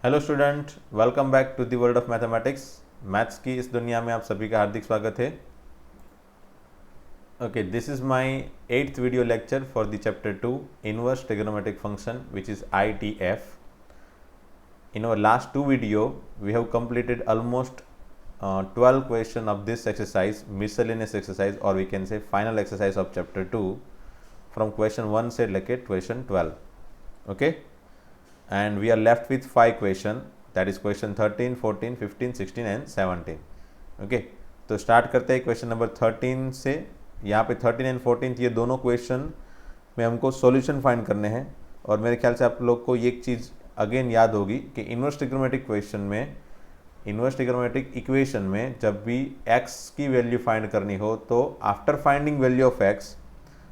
Hello student, welcome back to the world of mathematics. Maths की इस दुनिया में आप सभी का हार्दिक स्वागत है। Okay, this is my 8th video lecture for the chapter 2 inverse trigonometric function which is ITF. In our last two video we have completed almost 12 question of this exercise, miscellaneous exercise, or we can say final exercise of chapter 2 from question 1 से लेके question 12. Okay, and we are left with 5 question, that is question 13, 14, 15, 16 and 17. Okay, तो start करते हैं question number 13 से। यहाँ पे 13 and 14 ये दोनों क्वेश्चन में हमको सॉल्यूशन फाइंड करने हैं। और मेरे ख्याल से आप लोग को एक चीज़ अगेन याद होगी कि इनवर्स ट्रिग्नोमेट्रिक क्वेश्चन में, इनवर्स ट्रिग्नोमेट्रिक इक्वेशन में जब भी x की वैल्यू फाइंड करनी हो तो after finding value of x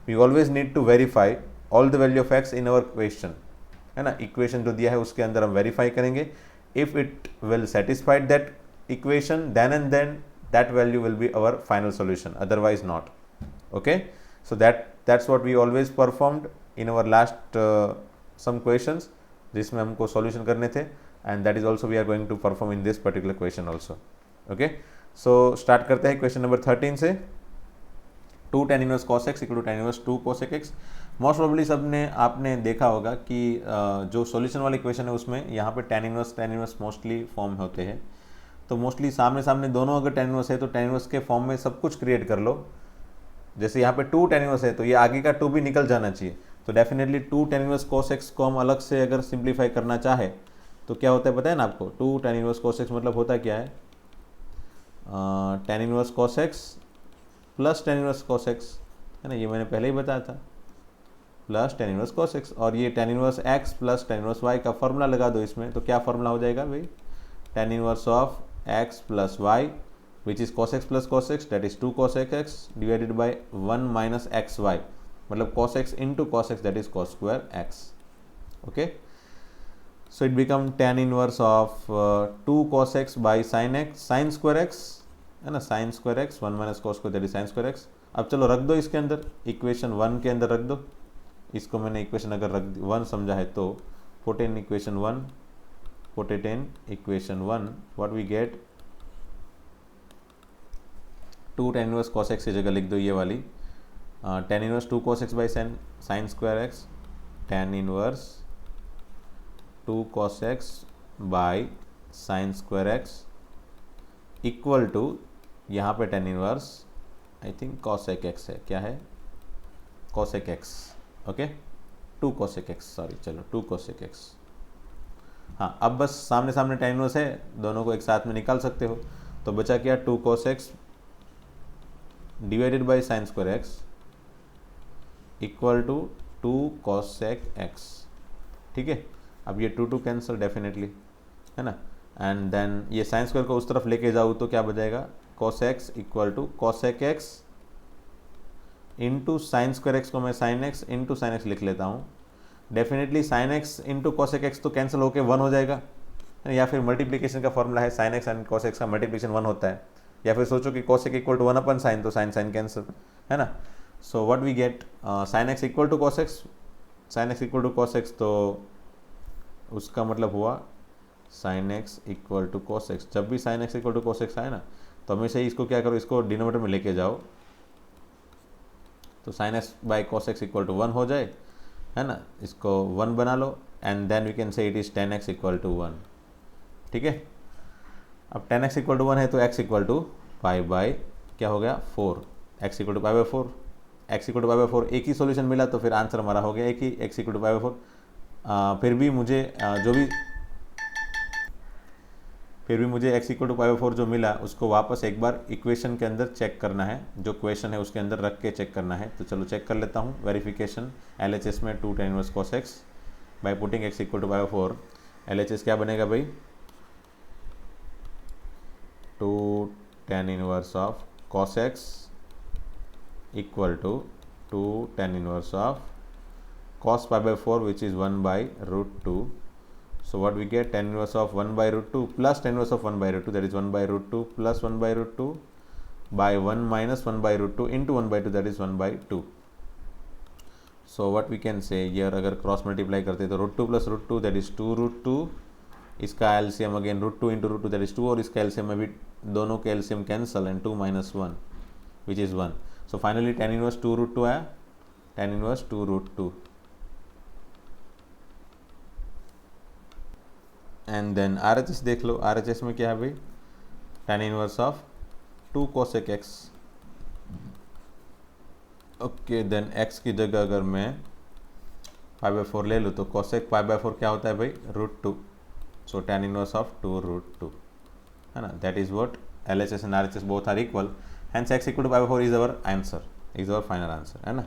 we always need to verify all the value of x in our question, है ना। इक्वेशन जो दिया है उसके अंदर हम वेरीफाई करेंगे। If it will satisfied that equation then and then that value will be our final solution, otherwise not. Okay, so that's what we always performed in our last some questions जिसमें हमको solution करने थे, and that is also we are going to perform in this particular question also. Okay, so start करते हैं question number 13 से। 2 tan inverse cos x equal to tan inverse 2 cosec x। Most probably सबने आपने देखा होगा कि जो solution वाली इक्वेशन है उसमें यहाँ पे tan इनवर्स मोस्टली फॉर्म होते हैं। तो मोस्टली सामने सामने दोनों अगर tan इनवर्स है तो tan इनवर्स के फॉर्म में सब कुछ क्रिएट कर लो। जैसे यहाँ पे 2 tan इनवर्स है तो ये आगे का 2 भी निकल जाना चाहिए। तो definitely 2 tan inverse cos x को हम अलग से अगर सिंप्लीफाई करना चाहे तो क्या होता है पता है ना आपको। 2 tan इनवर्स cos x मतलब होता क्या है, tan inverse cos x plus tan inverse cos x, है ना, ये मैंने पहले ही बताया था, plus tan inverse cos x। और ये tan inverse x plus tan inverse y का फॉर्मूला लगा दो इसमें, तो क्या फॉर्मूला हो जाएगा भाई, tan inverse of x plus y which is cos x plus cos x, that is 2 cosec x divided by 1 minus x y, मतलब cos x into cos x that is cos square x। Okay, so it become tan inverse of 2 cos x by sin x, sin square x, है ना, sin square x 1 minus cos square that is sin square x। अब चलो रख दो इसके अंदर, equation 1 के अंदर रख दो इसको। मैंने इक्वेशन अगर रख 1 समझा है तो put in equation 1, put it in equation 1, what we get 2 tan inverse cos x की जगह लिख दो ये वाली tan inverse 2 cos x by sin square x, tan inverse 2 cos x by sin square x equal to, यहाँ पे tan inverse I think cosec x है, क्या है cosec x, okay 2 cosec x, sorry चलो 2 cosec x। हाँ, अब बस सामने सामने tan इनवर्स है, दोनों को एक साथ में निकाल सकते हो। तो बचा क्या 2 cos x divided by sin square x equal to 2 cosec x। ठीक है, अब ये 2 कैंसिल डेफिनेटली, है ना, एंड देन ये sin स्क्वायर को उस तरफ लेके जाऊँ तो क्या बजाएगा cos x equal to cosec x into sine square x को मैं sin x into sine x लिख लेता हूँ। Definitely sin x into cosec x तो कैंसिल होके 1 हो जाएगा, या फिर मल्टीप्लिकेशन का फॉर्मूला है sin x and cos x का मल्टीप्लिकेशन 1 होता है, या फिर सोचो कि cosec equal to 1 upon sine, तो साइन साइन कैंसिल, है ना। So what we get sin x equal to cos x, sin x equal to cos x, तो उसका मतलब हुआ sin x equal to cos x। जब भी sin x equal to cos x आए ना तो हमेशा ही इसको क्या करो, इसको डिनोमिनेटर में लेके जाओ, तो sin x by cos x equal to 1 हो जाए, है ना, इसको 1 बना लो and then we can say it is tan x equal to 1। ठीक है, अब tan x इक्वल टू 1 है तो x equal to pi by क्या हो गया 4, x equal to pi by 4, x equal to pi by 4 एक ही सॉल्यूशन मिला तो फिर आंसर हमारा हो गया एक ही, x equal to pi by 4। फिर भी मुझे x equal to pi by 4 जो मिला उसको वापस एक बार इक्वेशन के अंदर चेक करना है, जो क्वेश्चन है उसके अंदर रख के चेक करना है। तो चलो चेक कर लेता हूँ वेरिफिकेशन LHS में 2 tan inverse cos x by putting x equal to pi by 4, LHS क्या बनेगा भाई 2 tan inverse of cos x equal to 2 tan inverse of cos pi by 4 which is 1 by root 2। So what we get, tan inverse of 1 by root 2 plus tan inverse of 1 by root 2, that is 1 by root 2 plus 1 by root 2 by 1 minus 1 by root 2 into 1 by 2, that is 1 by 2. So what we can say here, अगर cross multiply करते तो root 2 plus root 2 that is 2 root 2 इसका LCM again √2 into √2 that is 2, और इसका LCM में भी दोनों के LCM cancel and 2 - 1 which is 1. So finally tan inverse 2√2 आया, tan inverse 2√2. And then RHS देख लो, RHS में क्या है भाई, tan inverse of 2 cosec x. Okay, then x की जगह अगर मैं π/4 ले लूँ तो cosec π/4 क्या होता है भाई, √2. सो tan इनवर्स ऑफ 2√2 है ना. That is what LHS and RHS both are equal, hence x = π/4 is our answer, is our final answer, है ना.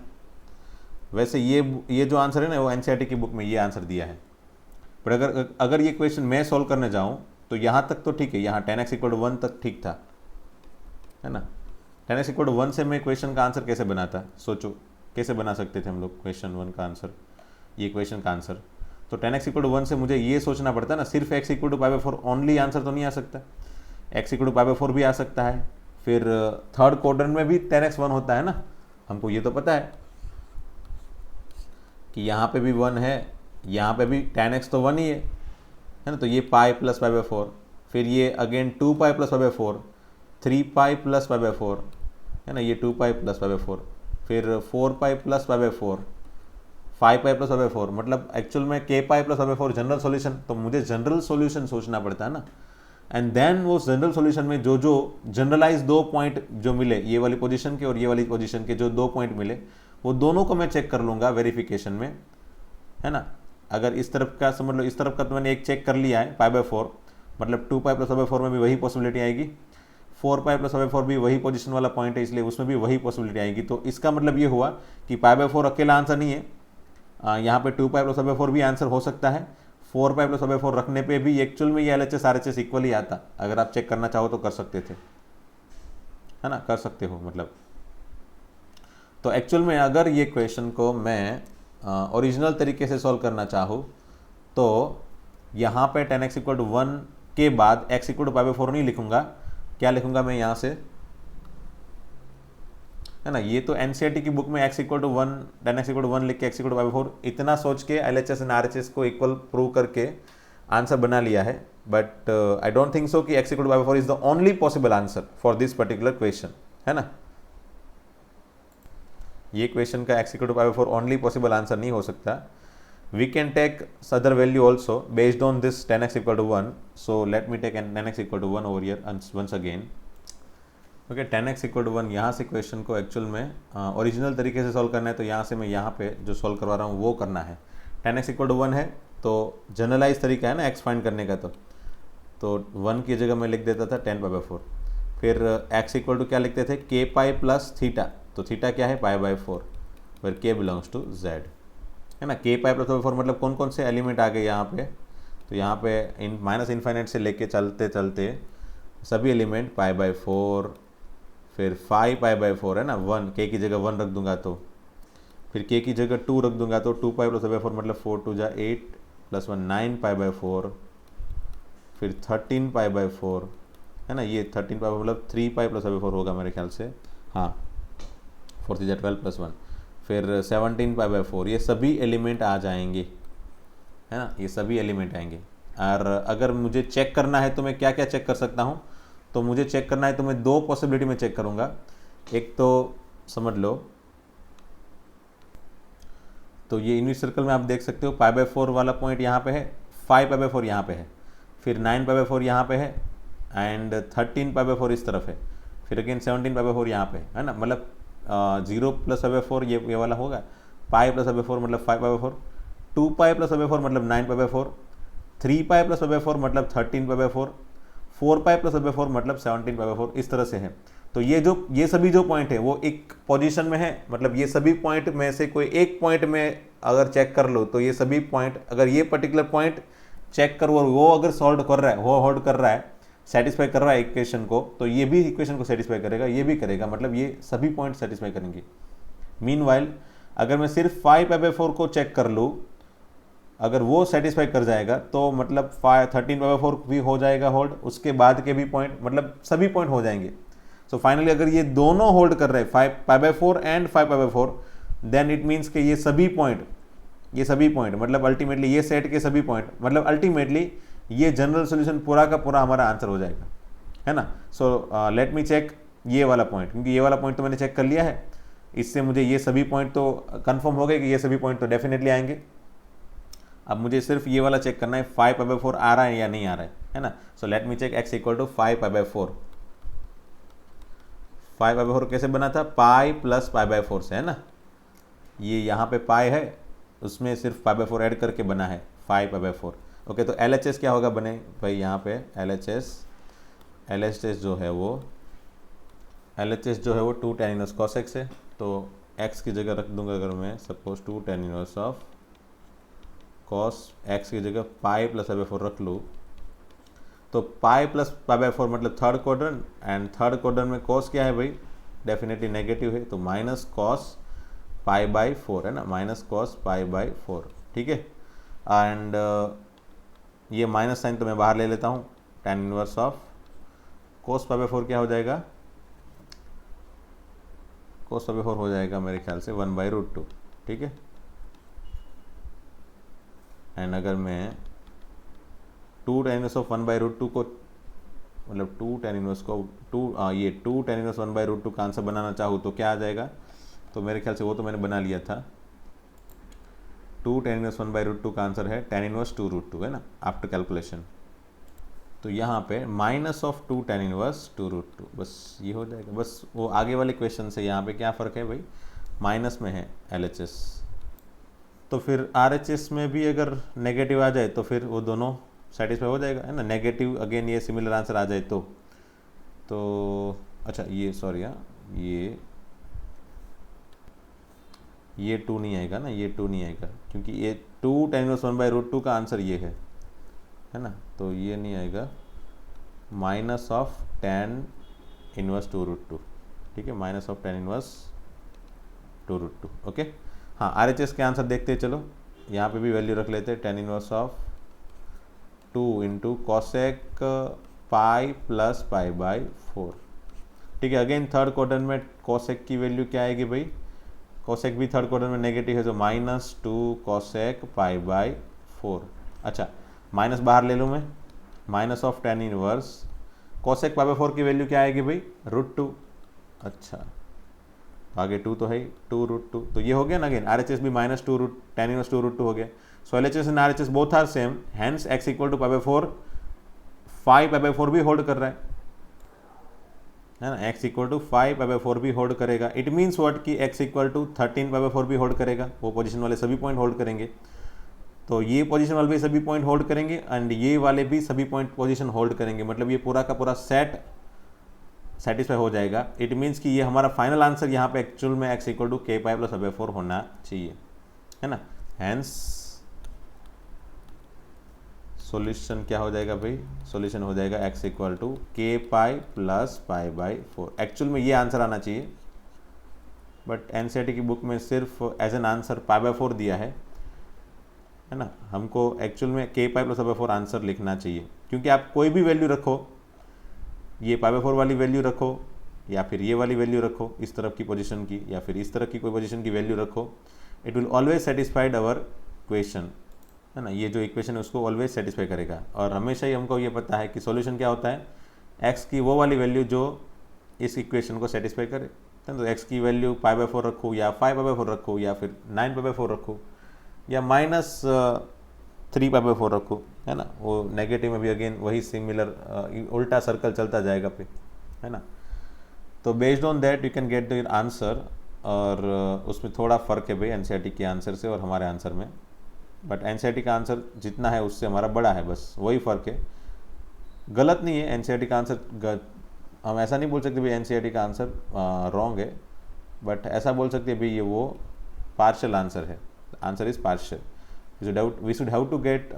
वैसे ये जो आंसर है ना वो NCERT की बुक में ये आंसर दिया है, पर अगर ये क्वेश्चन मैं सॉल्व करने जाऊँ तो यहाँ तक तो ठीक है, यहाँ tan x = 1 तक ठीक था, है ना. tan x = 1 से मैं क्वेश्चन का आंसर कैसे बनाता, सोचो कैसे बना सकते थे हम लोग क्वेश्चन 1 का आंसर, ये क्वेश्चन का आंसर. तो tan x = 1 से मुझे ये सोचना पड़ता है ना, सिर्फ x = π/4 ओनली आंसर तो नहीं आ सकता, x = π/4 भी आ सकता है, फिर थर्ड क्वाड्रेंट में भी tan x 1 होता है ना, हमको ये तो पता है कि यहाँ पे भी 1 है, यहाँ पे भी tan x तो 1 ही है ना. तो ये पाई प्लस π/4, फिर ये अगेन 2π प्लस π/4, 3π प्लस π/4 है ना, ये 2π प्लस π/4, फिर 4π प्लस π/4, 5π प्लस π/4, मतलब एक्चुअल में kπ प्लस π/4 जनरल सॉल्यूशन. तो मुझे जनरल सॉल्यूशन सोचना पड़ता है ना, एंड देन वो जनरल सॉल्यूशन में जो जनरलाइज 2 पॉइंट जो मिले, ये वाली पोजीशन के और ये वाली पोजीशन के जो 2 पॉइंट मिले, वो दोनों को मैं चेक कर लूँगा वेरिफिकेशन में, है ना. अगर इस तरफ का समझ लो, इस तरफ का तो मैंने एक चेक कर लिया है π/4, मतलब 2π प्लस π/4 में भी वही पॉसिबिलिटी आएगी, 4π प्लस π/4 भी वही पोजीशन वाला पॉइंट है, इसलिए उसमें भी वही पॉसिबिलिटी आएगी. तो इसका मतलब ये हुआ कि π/4 अकेला आंसर नहीं है, यहाँ पे 2π प्लस π/4 भी आंसर हो सकता है, 4π प्लस π/4 रखने पे भी एक्चुअल में ये LHS RHS इक्वल ही आता. अगर आप चेक करना चाहो तो कर सकते थे, है ना, कर सकते हो मतलब. तो एक्चुअल में अगर ये क्वेश्चन को मैं ओरिजिनल तरीके से सॉल्व करना चाहूँ तो यहाँ पे tan x = 1 के बाद x = π/4 नहीं लिखूँगा, क्या लिखूँगा मैं यहाँ से, है ना. ये तो NCERT की बुक में x = 1, tan x = 1 लिख के x = π/4 इतना सोच के LHS एंड RHS को इक्वल प्रूव करके आंसर बना लिया है. But I don't think so कि x = π/4 is the only possible answer for this particular question, है ना. ये क्वेश्चन का x = π/4 ओनली पॉसिबल आंसर नहीं हो सकता. We can take other value also based on this tan x = 1. So let me take tan x = 1 over here once again. Okay, tan x = 1, यहाँ से question को एक्चुअल में original तरीके से solve करना है, तो यहाँ से मैं यहाँ पे जो सॉल्व करवा रहा हूँ वो करना है. tan x = 1 है तो जनरलाइज तरीका है ना x फाइंड करने का, तो 1 की जगह मैं लिख देता था tan π/4. फिर x = क्या लिखते थे, kπ प्लस थीटा, तो थीटा क्या है π/4, फिर k बिलोंग्स टू z, है ना. kπ प्लस π/4 मतलब कौन कौन से एलिमेंट आ गए यहाँ पे, तो यहाँ पे -∞ से लेके चलते चलते सभी एलिमेंट π/4, फिर 5π/4 है ना, 1 k की जगह 1 रख दूंगा तो, फिर k की जगह 2 रख दूंगा तो 2π प्लस π/4 मतलब 4 2 8 प्लस 1 9π/4, फिर 13π/4 है ना, ये 13π मतलब 3π प्लस π/4 होगा मेरे ख्याल से, हाँ 4 3 12 प्लस 1, फिर 17π/4. ये सभी एलिमेंट आ जाएंगे, है ना, ये सभी एलिमेंट आएंगे. और अगर मुझे चेक करना है तो मैं क्या क्या चेक कर सकता हूँ, तो मुझे चेक करना है तो मैं 2 पॉसिबिलिटी में चेक करूँगा. एक तो समझ लो, तो ये यूनिट सर्कल में आप देख सकते हो π/4 वाला पॉइंट यहाँ पे है, 5π/4 यहाँ पे है, फिर 9π/4 यहाँ पे है, एंड 13π/4 इस तरफ है, फिर अगेन 17π/4 यहाँ पे है ना. मतलब 0 प्लस π/4 ये वाला होगा, पाई प्लस π/4 मतलब 5π/4, 2π प्लस π/4 मतलब 9π/4, 3π प्लस π/4 मतलब 13π/4, 4π प्लस π/4 मतलब 17π/4, इस तरह से है. तो ये सभी जो पॉइंट है वो एक पोजीशन में है, मतलब ये सभी पॉइंट में से कोई एक पॉइंट में अगर चेक कर लो तो ये सभी पॉइंट, अगर ये पर्टिकुलर पॉइंट चेक करो और वो अगर सॉल्व कर रहा है, वो होल्ड कर रहा है, सेटिस्फाई कर रहा है इक्वेशन को, तो ये भी इक्वेशन को सेटिस्फाई करेगा, ये भी करेगा, मतलब ये सभी पॉइंट सेटिस्फाई करेंगे. मीनवाइल अगर मैं सिर्फ 5π/4 को चेक कर लूँ, अगर वो सेटिस्फाई कर जाएगा तो मतलब 13π/4 भी हो जाएगा होल्ड, उसके बाद के भी पॉइंट, मतलब सभी पॉइंट हो जाएंगे. सो फाइनली अगर ये दोनों होल्ड कर रहे हैं 5π/4 एंड 5π/4, देन इट मीन्स कि ये सभी पॉइंट मतलब अल्टीमेटली ये सेट के सभी पॉइंट, मतलब अल्टीमेटली ये जनरल सोल्यूशन पूरा का पूरा हमारा आंसर हो जाएगा, है ना। सो लेट मी चेक ये वाला पॉइंट, क्योंकि ये वाला पॉइंट तो मैंने चेक कर लिया है, इससे मुझे ये सभी पॉइंट तो कंफर्म हो गए कि ये सभी पॉइंट तो डेफिनेटली आएंगे। अब मुझे सिर्फ ये वाला चेक करना है 5π/4 आ रहा है या नहीं आ रहा है ना। So let me check x equal to 5π/4। 5π/4 कैसे बना था, पाई प्लस π/4 से, है ना। ये यहाँ पे पाई है, उसमें सिर्फ π/4 ऐड करके बना है 5π/4। ओके, तो LHS क्या होगा बने भाई, यहाँ पे LHS जो है वो 2 tan इनवर्स cos x है। तो x की जगह रख दूंगा अगर मैं suppose 2 tan inverse of cos x की जगह पाई प्लस π/4 रख लूँ, तो पाई प्लस π/4 मतलब third quadrant, and third quadrant में cos क्या है भाई, डेफिनेटली नेगेटिव है, तो माइनस cos π/4 है ना, माइनस cos π/4, ठीक है। एंड ये माइनस साइन तो मैं बाहर ले लेता हूँ, tan इनवर्स ऑफ cos π/4 क्या हो जाएगा, cos π/4 हो जाएगा मेरे ख्याल से 1/√2, ठीक है। एंड अगर मैं 2 tan इनवर्स ऑफ 1/√2 को, मतलब 2 tan इनवर्स को 2 tan इनवर्स 1/√2 का आंसर बनाना चाहूँ तो क्या आ जाएगा, तो मेरे ख्याल से वो तो मैंने बना लिया था। 2 tan इनवर्स 1/√2 का आंसर है tan इनवर्स 2√2, है ना, आफ्टर कैलकुलेशन। तो यहाँ पे माइनस ऑफ 2 tan इनवर्स 2√2, बस ये हो जाएगा। बस वो आगे वाले क्वेश्चन से यहाँ पे क्या फ़र्क है भाई, माइनस में है LHS, तो फिर RHS में भी अगर नेगेटिव आ जाए तो फिर वो दोनों सेटिस्फाई हो जाएगा, है ना। नेगेटिव अगेन ये सिमिलर आंसर आ जाए तो अच्छा ये सॉरी हाँ, ये 2 नहीं आएगा ना, ये 2 नहीं आएगा, क्योंकि ये 2 tan इनवर्स 1/√2 का आंसर ये है ना, तो ये नहीं आएगा। माइनस ऑफ tan इनवर्स 2√2, ठीक है, minus of tan inverse 2√2, okay. हाँ, RHS के आंसर देखते हैं, चलो यहाँ पे भी वैल्यू रख लेते हैं, tan inverse of 2 into cosec pi plus π/4, ठीक है। अगेन थर्ड क्वाड्रेंट में cosec की वैल्यू क्या आएगी भाई, cosec भी थर्ड क्वाड्रेंट में नेगेटिव है, तो -2 cosec π/4। अच्छा, माइनस बाहर ले लूँ मैं, minus of tan inverse cosec π/4 की वैल्यू क्या आएगी भाई, √2। अच्छा, आगे 2 तो है ही, 2√2, तो ये हो गया ना। अगेन RHS भी -2 tan इनवर्स 2√2 हो गया। So LHS and RHS both are same, hence x equal to π/4, 5π/4 भी होल्ड कर रहा है ना, x इक्वल टू 5π/4 भी होल्ड करेगा। इट मीन्स व्हाट कि x इक्वल टू 13π/4 भी होल्ड करेगा, वो पोजीशन वाले सभी पॉइंट होल्ड करेंगे। तो ये पोजीशन वाले भी सभी पॉइंट होल्ड करेंगे एंड ये वाले भी सभी पॉइंट पोजीशन होल्ड करेंगे, मतलब ये पूरा का पूरा सेट सेटिस्फाई हो जाएगा। इट मीन्स कि ये हमारा फाइनल आंसर यहाँ पे एक्चुअल में x equal to k pi plus π/4 होना चाहिए, है ना। हैंस सॉल्यूशन क्या हो जाएगा भाई, सॉल्यूशन हो जाएगा x equal to k pi plus π/4। Actual में ये आंसर आना चाहिए, बट NCERT की बुक में सिर्फ एज एन आंसर π/4 दिया है ना। हमको एक्चुअल में k पाई प्लस π/4 आंसर लिखना चाहिए, क्योंकि आप कोई भी वैल्यू रखो, ये π/4 वाली वैल्यू रखो या फिर ये वाली वैल्यू रखो इस तरफ की पोजीशन की, या फिर इस तरफ की कोई पोजीशन की वैल्यू रखो, it will always satisfied our question, है ना। ये जो इक्वेशन है उसको ऑलवेज सेटिस्फाई करेगा। और हमेशा ही हमको ये पता है कि सॉल्यूशन क्या होता है, x की वो वाली वैल्यू जो इस इक्वेशन को सेटिस्फाई करे। तो x की वैल्यू π/4 रखो या 5π/4 रखो या फिर 9π/4 रखो या -3π/4 रखो, है ना। वो नेगेटिव में भी अगेन वही सिमिलर उल्टा सर्कल चलता जाएगा पे, है ना। तो based on that you can get the answer. और उसमें थोड़ा फ़र्क है भाई NCERT के आंसर से और हमारे आंसर में, बट NCERT का आंसर जितना है उससे हमारा बड़ा है, बस वही फ़र्क है। गलत नहीं है NCERT का आंसर, हम ऐसा नहीं बोल सकते भाई NCERT का आंसर रॉन्ग है, बट ऐसा बोल सकते हैं भाई ये वो पार्शियल आंसर है, answer is partial. We should have to get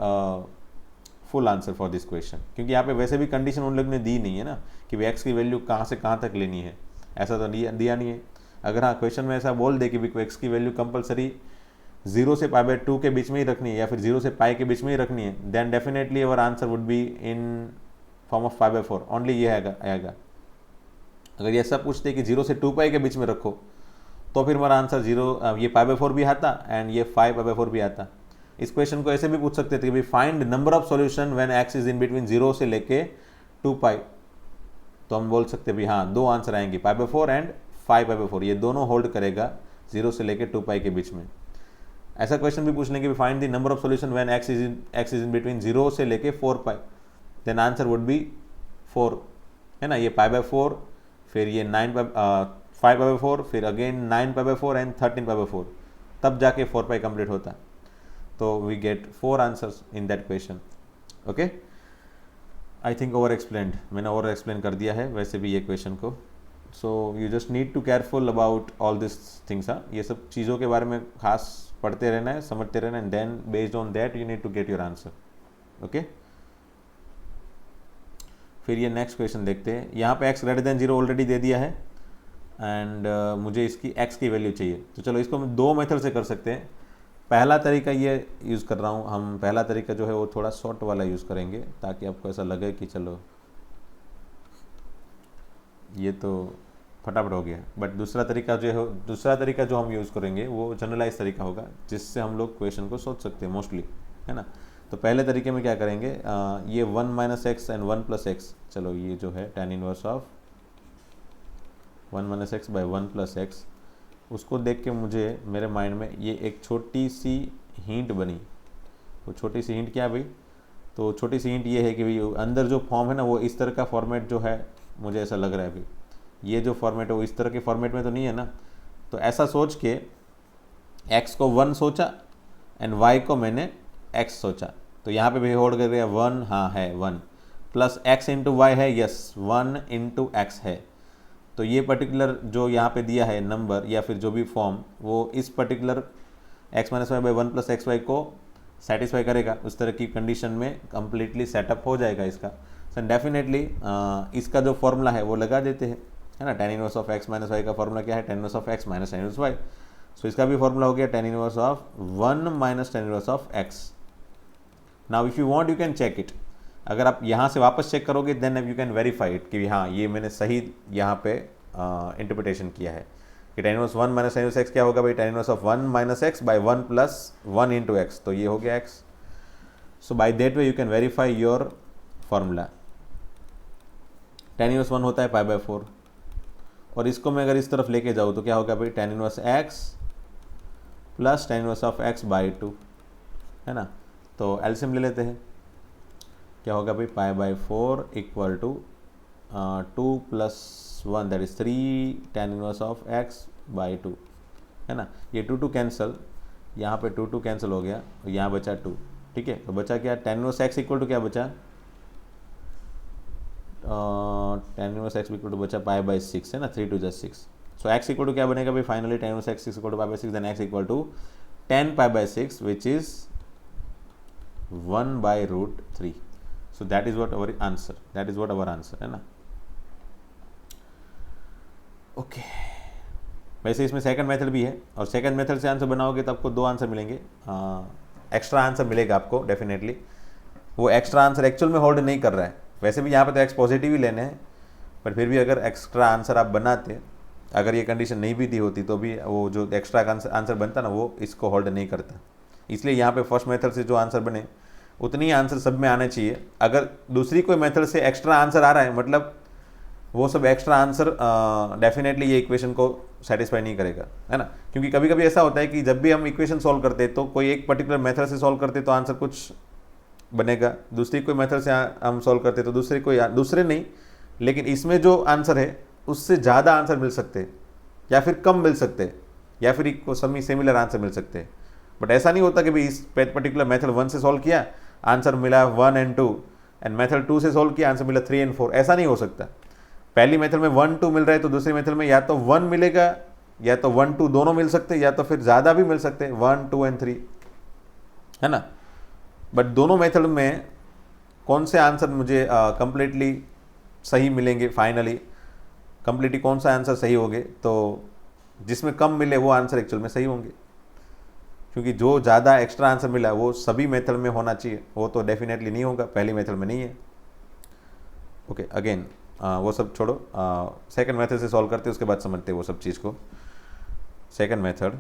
full answer for this question, क्योंकि यहाँ पे वैसे भी कंडीशन उन लोग ने दी नहीं है ना कि x की वैल्यू कहाँ से कहाँ तक लेनी है, ऐसा तो दिया नहीं है। अगर हाँ क्वेश्चन में ऐसा बोल दे कि भी x की वैल्यू कंपलसरी 0 से π/2 के बीच में ही रखनी है या फिर 0 से π के बीच में ही रखनी है, then definitely our answer would be in form of 5/4 only, ये आएगा। अगर ये ऐसा पूछते कि 0 से 2π के बीच में रखो तो फिर हमारा आंसर ये π/4 भी आता एंड ये 5π/4 भी आता। इस क्वेश्चन को ऐसे भी पूछ सकते थे कि भाई find number of solution when x is in between 0 से लेके 2 पाई, तो हम बोल सकते हैं भाई हाँ दो आंसर आएंगे, π/4 एंड 5/4, ये दोनों होल्ड करेगा 0 से लेके 2 पाई के बीच में। ऐसा क्वेश्चन भी पूछ लेंगे कि find the number of solution when x is in between 0 से लेके 4 पाई, देन आंसर वुड बी 4, है ना। ये π/4, फिर ये 5/4, फिर अगेन 9/4 एंड 13/4, तब जाके 4 पाई कंप्लीट होता। तो we get 4 answers in that question. Okay, I think over explained, मैंने ओवर एक्सप्लेन कर दिया है वैसे भी ये क्वेश्चन को। So you just need to careful about all this things. ये सब चीज़ों के बारे में खास पढ़ते रहना है, समझते रहना है, and then based on that you need to get your answer. Okay, फिर ये नेक्स्ट क्वेश्चन देखते हैं। यहाँ पे x ग्रेटर देन 0 ऑलरेडी दे दिया है एंड मुझे इसकी x की वैल्यू चाहिए। तो चलो इसको हम दो मेथड से कर सकते हैं। पहला तरीका ये यूज़ कर रहा हूँ, हम पहला तरीका जो है वो थोड़ा शॉर्ट वाला यूज़ करेंगे ताकि आपको ऐसा लगे कि चलो ये तो फटाफट हो गया। बट दूसरा तरीका जो हम यूज़ करेंगे वो जनरलाइज तरीका होगा, जिससे हम लोग क्वेश्चन को सोच सकते हैं मोस्टली, है ना। तो पहले तरीके में क्या करेंगे, ये 1 - x एंड 1 + x, चलो ये जो है tan inverse of 1 - x by 1 + x, उसको देख के मुझे मेरे माइंड में ये एक छोटी सी हिंट बनी। वो छोटी सी हिंट क्या भाई, तो छोटी सी हिंट ये है कि भाई अंदर जो फॉर्म है ना वो इस तरह का फॉर्मेट जो है, मुझे ऐसा लग रहा है भाई ये जो फॉर्मेट है वो इस तरह के फॉर्मेट में तो नहीं है ना। तो ऐसा सोच के x को 1 सोचा एंड y को मैंने x सोचा, तो यहाँ पे भी होल्ड कर गया 1, हाँ है 1, प्लस x × y है, यस 1 × x है। तो ये पर्टिकुलर जो यहाँ पे दिया है नंबर या फिर जो भी फॉर्म, वो इस particular x - y by 1 + xy को सेटिस्फाई करेगा। उस तरह की कंडीशन में कम्प्लीटली सेटअप हो जाएगा इसका। सो डेफिनेटली इसका जो फॉर्मूला है वो लगा देते हैं, है ना। tan inverse of x - y का फॉर्मूला क्या है, tan inverse of x - tan inverse y। So इसका भी फॉर्मूला हो गया tan inverse of 1 - tan inverse of x। Now if you want you can check it. अगर आप यहाँ से वापस चेक करोगे then you can verify it कि हाँ ये मैंने सही यहाँ पे इंटरप्रिटेशन किया है कि tan inverse 1 - tan inverse x क्या होगा भाई, tan inverse of 1 - x by 1 + 1 × x, तो ये हो गया x। So by that way you can verify your formula. tan inverse 1 होता है π/4, और इसको मैं अगर इस तरफ लेके जाऊँ तो क्या होगा भाई, tan inverse x plus tan inverse of x by 2, है ना। तो एलसीएम ले लेते हैं, क्या होगा भाई π/4 = 2 + 1 that is 3 tan inverse of x by 2, है ना। ये 2 कैंसिल, यहाँ पे 2 कैंसिल हो गया, यहाँ बचा 2, ठीक है। तो बचा क्या, tan इनवर्स x = क्या बचा, tan इनवर्स x = बचा π/6, है ना, 3 × 2 = 6। सो x = क्या बनेगा भाई finally, tan inverse x = π/6, then x = 10 π/6 which is 1/√3। So that is what our answer, है ना। ओके, वैसे इसमें सेकंड मेथड भी है, और सेकंड मेथड से आंसर बनाओगे तो आपको 2 आंसर मिलेंगे, एक्स्ट्रा आंसर मिलेगा आपको डेफिनेटली। वो एक्स्ट्रा आंसर एक्चुअल में होल्ड नहीं कर रहा है, वैसे भी यहाँ पे तो एक्स पॉजिटिव ही लेने हैं, पर फिर भी अगर एक्स्ट्रा आंसर आप बनाते, अगर ये कंडीशन नहीं भी दी होती तो भी वो जो एक्स्ट्रा आंसर बनता ना वो इसको होल्ड नहीं करता। इसलिए यहाँ पे फर्स्ट मेथड से जो आंसर बने उतनी आंसर सब में आने चाहिए। अगर दूसरी कोई मेथड से एक्स्ट्रा आंसर आ रहा है मतलब वो सब एक्स्ट्रा आंसर डेफिनेटली ये इक्वेशन को सेटिस्फाई नहीं करेगा, है ना। क्योंकि कभी कभी ऐसा होता है कि जब भी हम इक्वेशन सॉल्व करते हैं तो कोई एक पर्टिकुलर मेथड से सॉल्व करते तो आंसर कुछ बनेगा, दूसरी कोई मेथड से हम सॉल्व करते तो दूसरे नहीं, लेकिन इसमें जो आंसर है उससे ज़्यादा आंसर मिल सकते हैं या फिर कम मिल सकते हैं या फिर को सिमिलर आंसर मिल सकते हैं। बट ऐसा नहीं होता कि भाई इस पर्टिकुलर मेथड 1 से सॉल्व किया आंसर मिला 1 और 2 एंड मेथड 2 से सॉल्व किया आंसर मिला 3 और 4, ऐसा नहीं हो सकता। पहली मेथड में 1 2 मिल रहा है तो दूसरी मेथड में या तो 1 मिलेगा या तो 1 2 दोनों मिल सकते हैं या तो फिर ज़्यादा भी मिल सकते हैं 1 2 और 3, है ना। बट दोनों मेथड में कौन से आंसर मुझे कंप्लीटली सही मिलेंगे, फाइनली कंप्लीटली कौन सा आंसर सही होंगे, तो जिसमें कम मिले वो आंसर एक्चुअल में सही होंगे, क्योंकि जो ज़्यादा एक्स्ट्रा आंसर मिला वो सभी मेथड में होना चाहिए, वो तो डेफिनेटली नहीं होगा, पहली मेथड में नहीं है। ओके, अगेन वो सब छोड़ो, सेकंड मेथड से सॉल्व करते उसके बाद समझते वो सब चीज़ को। सेकंड मेथड,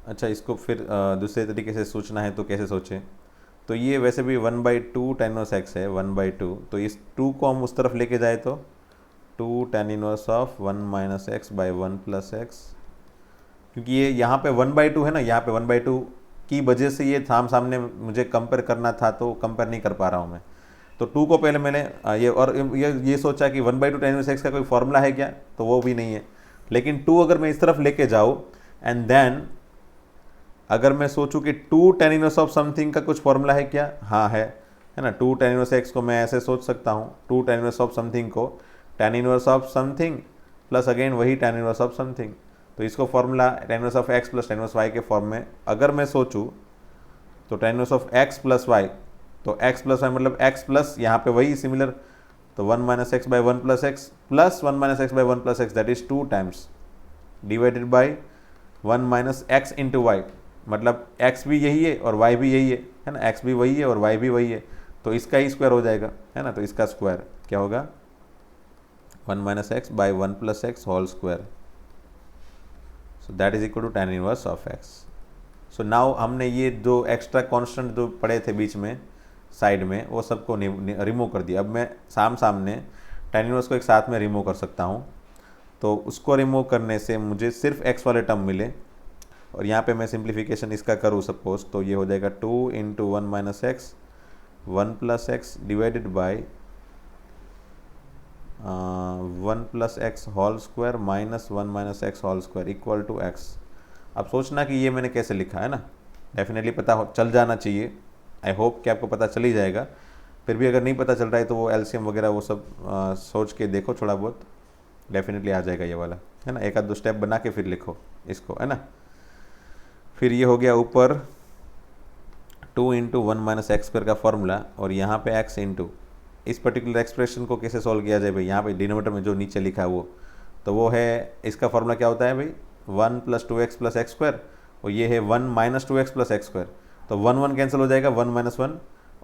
अच्छा, इसको फिर दूसरे तरीके से सोचना है तो कैसे सोचें? तो ये वैसे भी 1/2 tan इनवर्स x है, 1/2, तो इस 2 को हम उस तरफ लेके जाए तो 2 tan inverse of 1 - x by 1 + x, क्योंकि ये यहाँ पे 1/2 है ना, यहाँ पे 1/2 की वजह से ये सामने मुझे कंपेयर करना था, तो कंपेयर नहीं कर पा रहा हूँ मैं। तो 2 को पहले मैंने ये सोचा कि 1/2 tan इनवर्स x का कोई फॉर्मूला है क्या, तो वो भी नहीं है। लेकिन 2 अगर मैं इस तरफ लेके जाऊँ एंड देन अगर मैं सोचूं कि 2 tan इनवर्स ऑफ समथिंग का कुछ फॉर्मूला है क्या, हाँ है ना। 2 tan इनवर्स x को मैं ऐसे सोच सकता हूँ, 2 tan इनवर्स ऑफ समथिंग को tan inverse of something plus again वही tan इनवर्स ऑफ समथिंग, तो इसको formula tan inverse of x plus tan inverse y के फॉर्म में अगर मैं सोचूं तो tan inverse of x plus y, तो x प्लस y मतलब x प्लस यहाँ पे वही सिमिलर, तो 1 - x by 1 + x plus 1 - x by 1 + x, that is 2 times divided by 1 - x into y, मतलब x भी यही है और y भी यही है ना, x भी वही है और y भी वही है, तो इसका ही स्क्वायर हो जाएगा, है ना। तो इसका स्क्वायर क्या होगा, 1 - x by 1 + x whole square, so that is equal to tan inverse of x। So now हमने ये जो एक्स्ट्रा कांस्टेंट जो पड़े थे बीच में साइड में, वो सबको रिमूव कर दिया। अब मैं सामने tan इनवर्स को एक साथ में रिमूव कर सकता हूँ, तो उसको रिमूव करने से मुझे सिर्फ x वाले टर्म मिले, और यहाँ पे मैं सिंप्लीफिकेशन इसका करूँ सपोज, तो ये हो जाएगा 2 × 1 - x 1 + x divided by 1 + x whole square minus 1 - x whole square equal to x। अब सोचना कि ये मैंने कैसे लिखा है ना, डेफिनेटली पता चल जाना चाहिए, आई होप कि आपको पता चल ही जाएगा। फिर भी अगर नहीं पता चल रहा है तो वो एलसीएम वगैरह वो सब सोच के देखो थोड़ा बहुत, डेफिनेटली आ जाएगा ये वाला, है ना। एक आध दो स्टेप बना के फिर लिखो इसको, है ना। फिर ये हो गया ऊपर 2 × 1 - x² का फॉर्मूला, और यहाँ पे x इंटू इस पर्टिकुलर एक्सप्रेशन को कैसे सॉल्व किया जाए भाई, यहाँ पे डिनोमिनेटर में जो नीचे लिखा है वो, तो वो है, इसका फॉर्मूला क्या होता है भाई, 1 + 2x + x², और ये है 1 - 2x + x², तो 1 1 कैंसिल हो जाएगा, 1 - 1,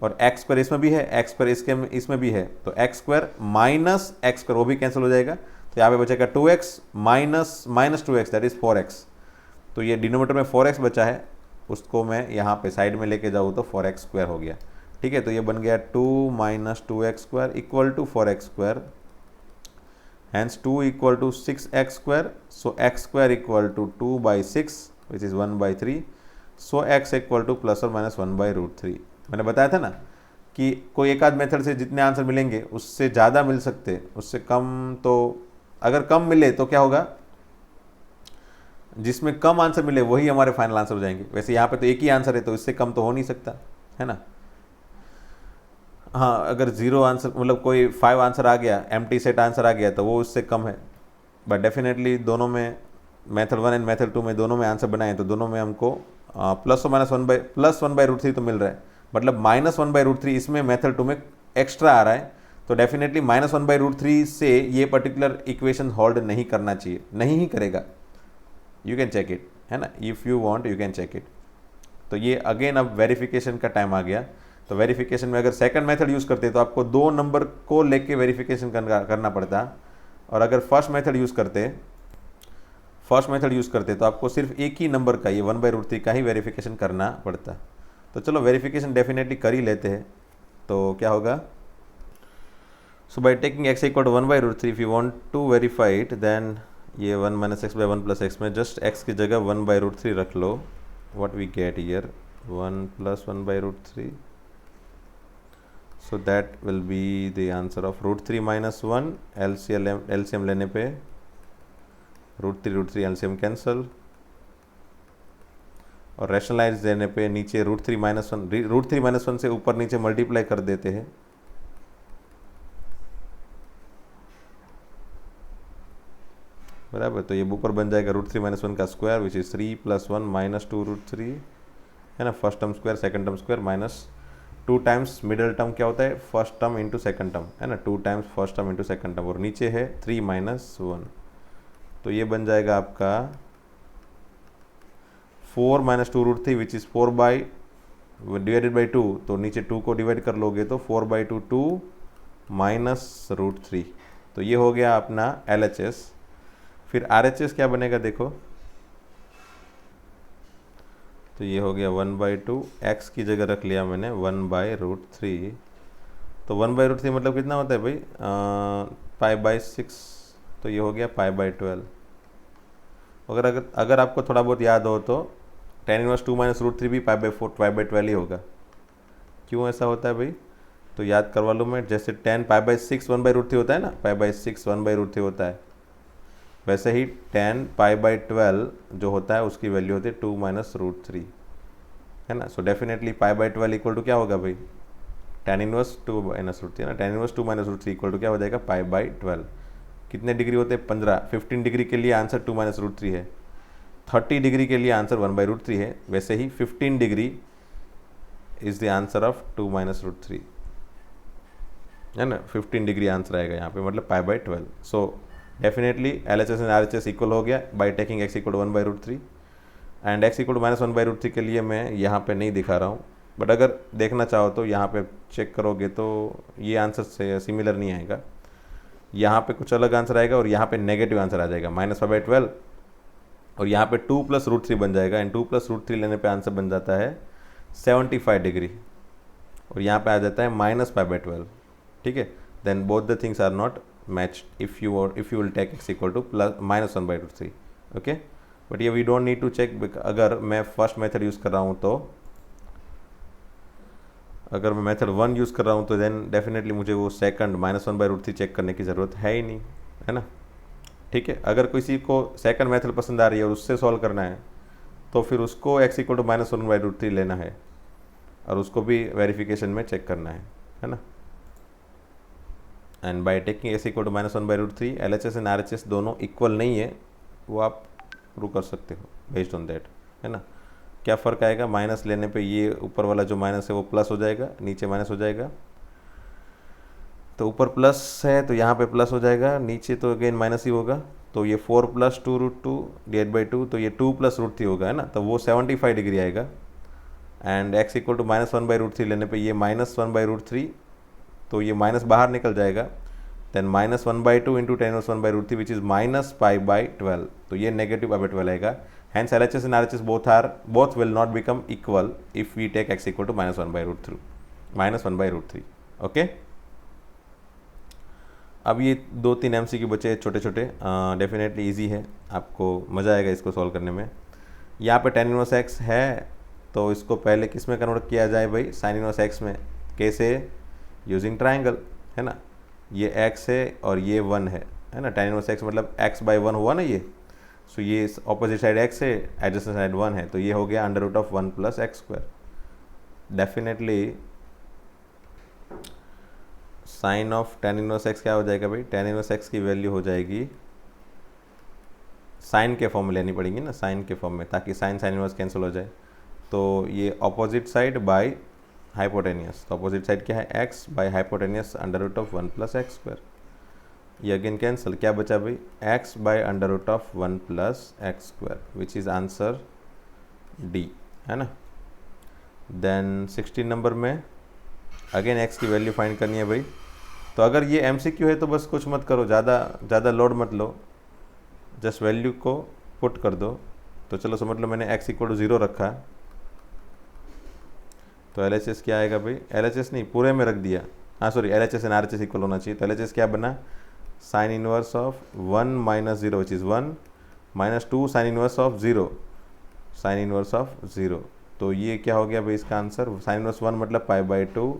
और x² इसमें भी है, x² इसमें भी है, तो x² माइनस x² वो भी कैंसिल हो जाएगा, तो यहाँ पे बचेगा 2x minus 2x that is 4x। तो ये डिनोमिनेटर में 4x बचा है, उसको मैं यहाँ पे साइड में लेके जाऊँ तो 4x² हो गया, ठीक है। तो ये बन गया 2 - 2x² equal to 4x², hence 2 equal to 6x², so x² equal to 2/6 which is 1/3, सो x इक्वल टू ±1/√3। मैंने बताया था ना कि कोई एक आध मेथड से जितने आंसर मिलेंगे उससे ज़्यादा मिल सकते, उससे कम, तो अगर कम मिले तो क्या होगा, जिसमें कम आंसर मिले वही हमारे फाइनल आंसर हो जाएंगे। वैसे यहाँ पे तो एक ही आंसर है, तो इससे कम तो हो नहीं सकता, है ना। हाँ, अगर 0 आंसर मतलब कोई 5 आंसर आ गया, एम्प्टी सेट आंसर आ गया, तो वो उससे कम है। बट डेफिनेटली दोनों में, मेथड 1 एंड मेथड 2 में दोनों में आंसर बनाए, तो दोनों में हमको +1/√3 तो मिल रहा है, मतलब -1/√3 इसमें मेथड 2 में एक्स्ट्रा आ रहा है, तो डेफिनेटली -1/√3 से ये पर्टिकुलर इक्वेशन होल्ड नहीं करना चाहिए, नहीं ही करेगा। यू कैन चेक इट, है ना, if you want you can check it. तो ये अगेन अब वेरिफिकेशन का टाइम आ गया। तो वेरिफिकेशन में अगर सेकंड मेथड यूज़ करते तो आपको 2 नंबर को लेके वेरिफिकेशन करना पड़ता, और अगर फर्स्ट मेथड यूज़ करते तो आपको सिर्फ एक ही नंबर का, ये 1/√3 का ही वेरिफिकेशन करना पड़ता। तो चलो वेरिफिकेशन डेफिनेटली कर ही लेते हैं। तो क्या होगा, so by taking x equal to 1/√3 if you want to verify it, then ये 1 - x बाई 1 + x में जस्ट x की जगह 1/√3 रख लो, what we get here 1 + 1/√3, so that will be the answer of √3 - 1, LCM लेने पे √3 LCM कैंसल, और rationalise देने पे नीचे √3 - 1 से ऊपर नीचे मल्टीप्लाई कर देते हैं, बराबर। तो ये ऊपर बन जाएगा √3 - 1 का स्क्वायर विच इज़ 3 + 1 - 2√3, है ना। First term square, second term square, minus 2 times middle term क्या होता है, first term into second term, है ना, 2 times first term into second term, और नीचे है 3 - 1, तो ये बन जाएगा आपका 4 - 2√3 विच इज़ 4 डिवाइडेड बाई 2, तो नीचे 2 को डिवाइड कर लोगे तो 4/2 2 - √3, तो ये हो गया अपना LHS। फिर RHS क्या बनेगा देखो, तो ये हो गया 1/2, एक्स की जगह रख लिया मैंने 1/√3। तो 1/√3 मतलब कितना होता है भाई, π/6, तो ये हो गया π/12। अगर अगर अगर आपको थोड़ा बहुत याद हो तो tan 1 2 - √3 भी π/4 π/12 ही होगा। क्यों ऐसा होता है भाई, तो याद करवा लूँ मैं, जैसे tan π/6 1/√3 होता है ना, π/6 1/√3 होता है, वैसे ही tan π/12 जो होता है उसकी वैल्यू होती है 2 - √3, है ना। सो डेफिनेटली π/12 इक्वल टू क्या होगा भाई, tan इनवर्स 2 - √3 है ना, tan इनवर्स 2 - √3 इक्वल टू क्या हो जाएगा, π/12। कितने डिग्री होते हैं, 15। 15 डिग्री के लिए आंसर 2 - √3 है, 30 डिग्री के लिए आंसर 1/√3 है, वैसे ही 15 degree is the answer of 2 - √3, है ना। 15 डिग्री आंसर आएगा यहाँ पे, मतलब π/12। So definitely LHS and RHS equal हो गया by taking x equal 1/√3 and x equal -1/√3 के लिए मैं यहाँ पे नहीं दिखा रहा हूँ, बट अगर देखना चाहो तो यहाँ पे चेक करोगे तो ये आंसर से सिमिलर नहीं आएगा, यहाँ पे कुछ अलग आंसर आएगा और यहाँ पे नेगेटिव आंसर आ जाएगा -π/12, और यहाँ पे 2 + √3 बन जाएगा, एंड 2 + √3 लेने पे आंसर बन जाता है 75 डिग्री, और यहाँ पे आ जाता है -π/12, ठीक है। Then both the things are not matched if you will take x equal to -1/√3, okay. But ये we don't need to check, अगर मैं फर्स्ट मेथड यूज़ कर रहा हूँ तो, अगर मैं मेथड 1 यूज़ कर रहा हूँ तो देन डेफिनेटली मुझे वो सेकंड -1/√3 चेक करने की ज़रूरत है ही नहीं, है ना, ठीक है। अगर किसी को सेकंड मेथड पसंद आ रही है और उससे सॉल्व करना है तो फिर उसको x इक्वल टू -1/√3 लेना है और उसको भी वेरिफिकेशन में चेक करना है ना। And by taking x equal to -1/√3, LHS and RHS दोनों इक्वल नहीं है, वो आप प्रूव कर सकते हो बेस्ड ऑन दैट, है ना। क्या फ़र्क आएगा, माइनस लेने पे ये ऊपर वाला जो माइनस है वो प्लस हो जाएगा, नीचे माइनस हो जाएगा, तो ऊपर प्लस है तो यहाँ पे प्लस हो जाएगा, नीचे तो अगेन माइनस ही होगा, तो ये 4 + 2√2 / 2, तो ये 2 + √3 होगा, है ना, तो वो 75 डिग्री आएगा। एंड x इक्वल टू -1/√3 लेने पे ये -1/√3, तो ये माइनस बाहर निकल जाएगा, then -1/2 into tan 1/√3 which is -π/12, तो ये नेगेटिव π/12 आएगा। Hence LHS and RHS both will not become equal if we take x equal to -1/√3, okay. अब ये 2-3 MCQ बचे छोटे छोटे, डेफिनेटली इजी है, आपको मज़ा आएगा इसको सॉल्व करने में। यहाँ पे tan इनवर्स x है तो इसको पहले किस में कन्वर्ट किया जाए भाई, sin इनवर्स x में। कैसे, यूजिंग ट्राइंगल, है ना। ये x है और ये 1 है ना, tan इनवर्स x मतलब x/1 हुआ ना ये, सो ये ऑपोजिट साइड x है, एडजेसेंट साइड 1 है, तो ये हो गया √1 + x²। Definitely sine of tan inverse x क्या हो जाएगा भाई, tan इनवर्स x की वैल्यू हो जाएगी, साइन के फॉर्म में लेनी पड़ेगी ना, साइन के फॉर्म में, ताकि साइन इनवर्स कैंसिल हो जाए। तो ये ऑपोजिट साइड बाय हाइपोटेनियस, तो ऑपोजिट साइड क्या है, x बाय हाइपोटेनियस √1 + x²। ये अगेन कैंसिल, क्या बचा भाई, x by √1 + x² which is answer D, है ना। देन 16 नंबर में अगेन x की वैल्यू फाइंड करनी है भाई। तो अगर ये MCQ है तो बस कुछ मत करो, ज़्यादा लोड मत लो, जस्ट वैल्यू को पुट कर दो। तो चलो समझ लो मैंने x इक्वल टू 0 रखा, तो LHS क्या आएगा भाई, LHS नहीं पूरे में रख दिया, हाँ sorry, LHS and RHS equal होना चाहिए, तो LHS क्या बना, sign inverse of 1 - 0 which is 1 -2 sine inverse of 0, sign inverse of 0, तो ये क्या हो गया भाई इसका आंसर, साइन इनवर्स 1 मतलब π/2,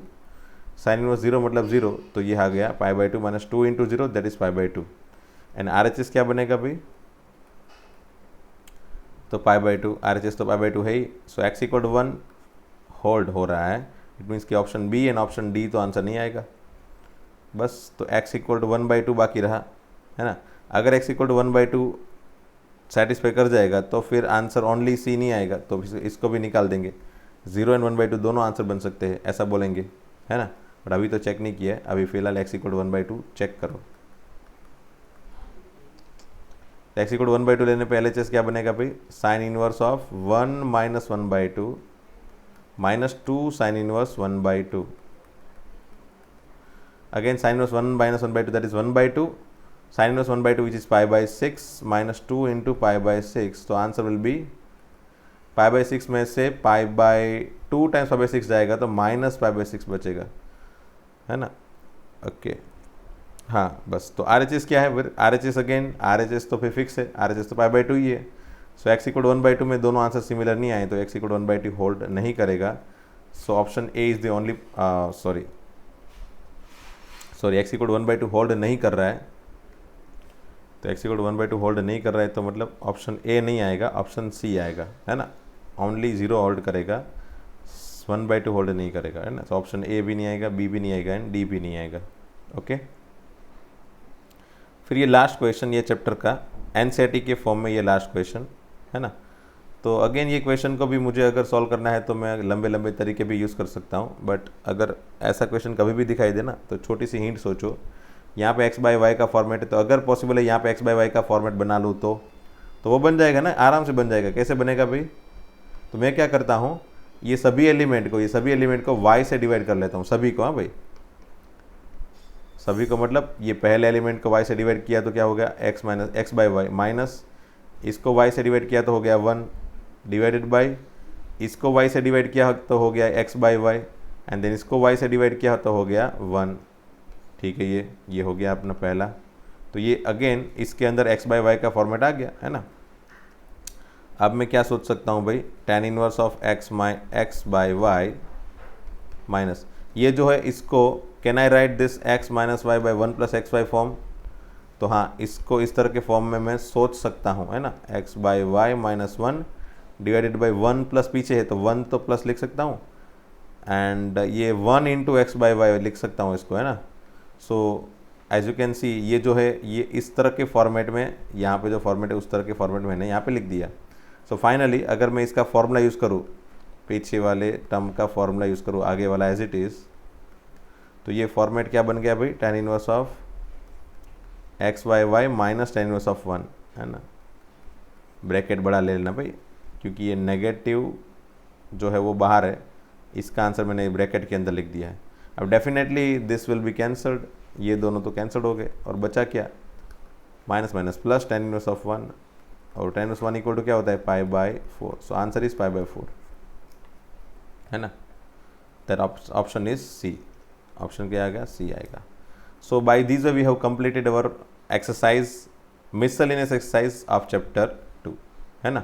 साइन इनवर्स 0 मतलब 0, तो ये आ गया π/2 - 2 × 0 दैट इज़ π/2। एंड RHS क्या बनेगा भाई, तो π/2, RHS तो π/2 है ही, so x equal to 1 hold हो रहा है, इट मीन्स कि option B and option D तो आंसर नहीं आएगा बस। तो x इक्वल टू 1/2 बाकी रहा, है ना। अगर x इक्वल टू 1/2 सेटिस्फाई कर जाएगा तो फिर आंसर ओनली सी नहीं आएगा, तो इसको भी निकाल देंगे, 0 एंड 1/2 दोनों आंसर बन सकते हैं, ऐसा बोलेंगे, है ना। बट अभी तो चेक नहीं किया है, अभी फिलहाल x इक्वल टू 1/2 चेक करो। x इक्वल टू 1/2 लेने पे LHS क्या बनेगा भाई, sine inverse of 1 - 1/2 -2 sine inverse 1/2, again sine inverse 1 - 1/2 that is 1/2, sine inverse 1/2 which is π/6 -2 × π/6, तो answer will be pi by 6 में से pi by 2 times pi by 6 जाएगा तो माइनस पाई बाई 6 बचेगा, है ना। ओके हाँ बस, तो आर एच एस क्या है फिर, R H S again, R H S तो फिर फिक्स है, आर एच एस तो पाई बाई 2 ही है। सो एक्स इक्वल 1/2 में दोनों आंसर सिमिलर नहीं आए तो एक्स इक्वल 1/2 होल्ड नहीं करेगा। So option A is the only, sorry x equal 1/2 hold नहीं कर रहा है, तो एक्स इक्वल 1/2 होल्ड नहीं कर रहा है तो मतलब ऑप्शन ए नहीं आएगा, ऑप्शन सी आएगा, है ना। ओनली 0 होल्ड करेगा, 1/2 होल्ड नहीं करेगा, है ना। तो ऑप्शन ए भी नहीं आएगा, बी भी नहीं आएगा एंड डी भी नहीं आएगा। ओके फिर ये लास्ट क्वेश्चन ये चैप्टर का एनसीईआरटी के फॉर्म में ये लास्ट क्वेश्चन, है ना। तो अगेन ये क्वेश्चन को भी मुझे अगर सॉल्व करना है तो मैं लंबे लंबे तरीके भी यूज़ कर सकता हूँ, बट अगर ऐसा क्वेश्चन कभी भी दिखाई दे ना तो छोटी सी हिंट सोचो, यहाँ पे एक्स बाई वाई का फॉर्मेट है, तो अगर पॉसिबल है यहाँ पे एक्स बाई वाई का फॉर्मेट बना लूँ तो वो बन जाएगा ना, आराम से बन जाएगा। कैसे बनेगा भाई, तो मैं क्या करता हूँ, ये सभी एलिमेंट को वाई से डिवाइड कर लेता हूँ, सभी को। हाँ भाई सभी को मतलब ये पहले एलिमेंट को y से डिवाइड किया तो क्या हो गया x minus X by Y, minus इसको y से डिवाइड किया तो हो गया 1 डिवाइडेड बाई इसको y से डिवाइड किया तो हो गया x by Y, and then इसको y से डिवाइड किया तो हो गया 1। ठीक है, ये हो गया अपना पहला। तो ये अगेन इसके अंदर x बाई वाई का फॉर्मेट आ गया, है ना। अब मैं क्या सोच सकता हूँ भाई, tan inverse of x by Y minus ये जो है इसको can I write this x minus Y by 1 plus X Y form, तो हाँ इसको इस तरह के फॉर्म में मैं सोच सकता हूँ, है ना। x by Y minus 1 divided by 1 plus पीछे है तो 1 तो प्लस लिख सकता हूँ, एंड ये 1 इंटू एक्स बाई वाई लिख सकता हूँ इसको, है ना। So as you can see ये जो है ये इस तरह के फॉर्मेट में, यहाँ पे जो फॉर्मेट है उस तरह के फॉर्मेट में मैंने यहाँ पे लिख दिया। सो फाइनली अगर मैं इसका फॉर्मूला यूज़ करूँ, पीछे वाले टर्म का फॉर्मूला यूज़ करूँ, आगे वाला एज इट इज़, तो ये फॉर्मेट क्या बन गया भाई, tan inverse of X by Y minus tan inverse of 1, है ना। ब्रैकेट बड़ा ले लेना भाई, क्योंकि ये नेगेटिव जो है वो बाहर है, इसका आंसर मैंने ब्रैकेट के अंदर लिख दिया है। अब definitely this will be cancelled, ये दोनों तो कैंसल्ड हो गए और बचा क्या, minus minus plus tan inverse of 1, और tan इनवर्स 1 इक्वल टू क्या होता है, pi by 4। So answer is pi by 4, है ना। That option is C, option क्या आएगा, सी आएगा। So by this way we have completed our exercise, miscellaneous exercise of chapter 2, है ना।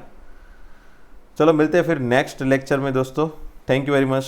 चलो मिलते हैं फिर नेक्स्ट लेक्चर में दोस्तों, थैंक यू वेरी मच।